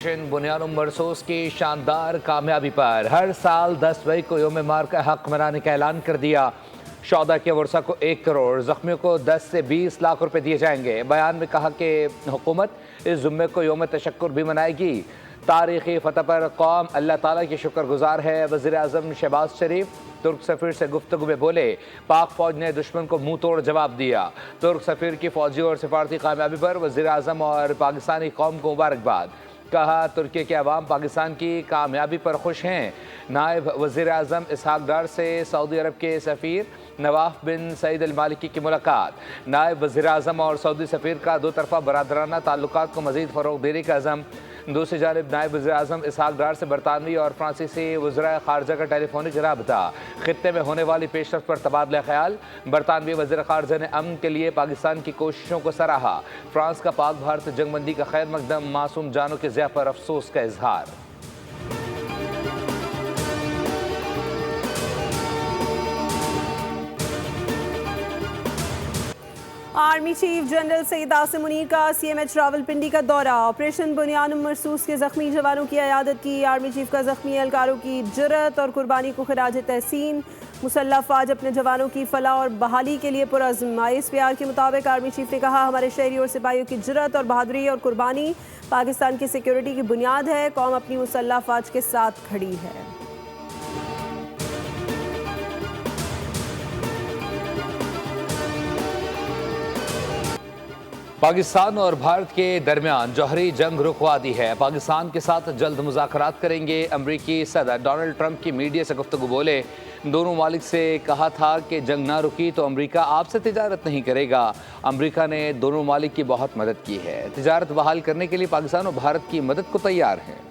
Operation बुनियानुम मरसूस की शानदार कामयाबी पर हर साल 10 मई को यौम मार्का हक मनाने का ऐलान कर दिया। शौदा के वर्षा को 1 करोड़, जख्मियों को 10 से 20 लाख रुपए दिए जाएंगे। बयान में कहा कि हुकूमत इस जुम्मे को यौम तशक्कुर भी मनाएगी। तारीखी फतह पर कौम अल्लाह ताला की शुक्रगुजार है। वज़ीर आज़म शहबाज शरीफ तुर्क सफ़ीर से गुफ्तगू में बोले, पाक फौज ने दुश्मन को मुंह तोड़ जवाब दिया। तुर्क सफ़ीर की फौजी और सिफारती कामयाबी पर वज़ीर आज़म और पाकिस्तानी कौम को मुबारकबाद। कहा, तुर्की के अवाम पाकिस्तान की कामयाबी पर खुश हैं। नायब वज़ीर आज़म इसहाक डार से सऊदी अरब के सफ़ीर नवाफ बिन सईद अल मालिकी की मुलाकात। नायब वज़ीर आज़म और सऊदी सफ़ीर का दो तरफ़ा बरादराना ताल्लुकात को मज़ीद फ़रोग़ देने का अज़म। दूसरी जानिब नायब वज़ीर आज़म इसहाक डार से बरतानवी और फ्रांसीसी वज़राए ख़ारजा का टेलीफोनिक रबता। ख़ित्ते में होने वाली पेशरफ़ पर तबादला ख्याल। बरतानवी वज़ीर ख़ारजा ने अमन के लिए पाकिस्तान की कोशिशों को सराहा। फ्रांस का पाक भारत जंगबंदी का खैर मकदम, मासूम जानों के ज़िया पर अफसोस का इजहार। Army chief general Syed Asim Munir का CMH रावलपिंडी का दौरा। ऑपरेशन बुनियानुम मरसूस के जख्मी जवानों की अयादत की। आर्मी चीफ का जख्मी एहलकारों की जुर्रत और कुर्बानी को खिराज तहसीन। मुसल्लह फ़ौज अपने जवानों की फलाह और बहाली के लिए पुरअज़्म। ISPR के मुताबिक आर्मी चीफ ने कहा, हमारे शहरी और सिपाहियों की जुर्रत और बहादुरी और कुर्बानी पाकिस्तान की सिक्योरिटी की बुनियाद है। कौम अपनी मुसल्लह फ़ौज के साथ खड़ी है। पाकिस्तान और भारत के दरमियान जौहरी जंग रुकवा दी है। पाकिस्तान के साथ जल्द मुज़ाकरात करेंगे। अमरीकी सदर डोनाल्ड ट्रंप की मीडिया से गुफ्तगू बोले, दोनों मालिक से कहा था कि जंग ना रुकी तो अमरीका आपसे तिजारत नहीं करेगा। अमरीका ने दोनों मालिक की बहुत मदद की है। तिजारत बहाल करने के लिए पाकिस्तान और भारत की मदद को तैयार है।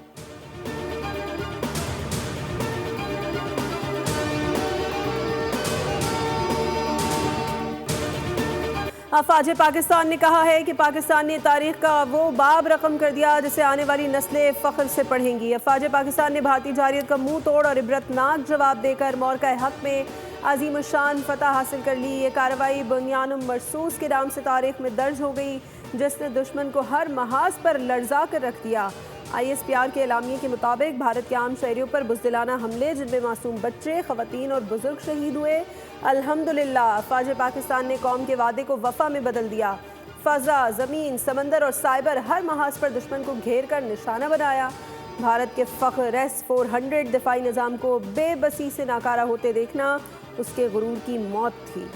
अफवाज पाकिस्तान ने कहा है कि पाकिस्तान ने तारीख का वो बाब रकम कर दिया जिसे आने वाली नस्लें फ़ख्र से पढ़ेंगी। अफवाज पाकिस्तान ने भारतीय जारियत का मुंह तोड़ और इबरतनाक जवाब देकर मौक़ा हक़ में अजीम शान फतह हासिल कर ली। ये कार्रवाई बुनियानुम मरसूस के नाम से तारीख में दर्ज हो गई, जिसने दुश्मन को हर महाज पर लर्जा कर रख दिया। ISPR के एलामिये के मुताबिक भारत के आम शहरियों पर बुज़दिलाना हमले, जिनमें मासूम बच्चे, ख़वातीन और बुजुर्ग शहीद हुए। अल्हम्दुलिल्लाह फ़ौज पाकिस्तान ने कौम के वादे को वफ़ा में बदल दिया। फ़ज़ा, ज़मीन, समंदर और साइबर हर महाज पर दुश्मन को घेर कर निशाना बनाया। भारत के फ़ख्र S-400 दिफाई निज़ाम को बेबसी से नाकारा होते देखना उसके गुरूर की मौत थी।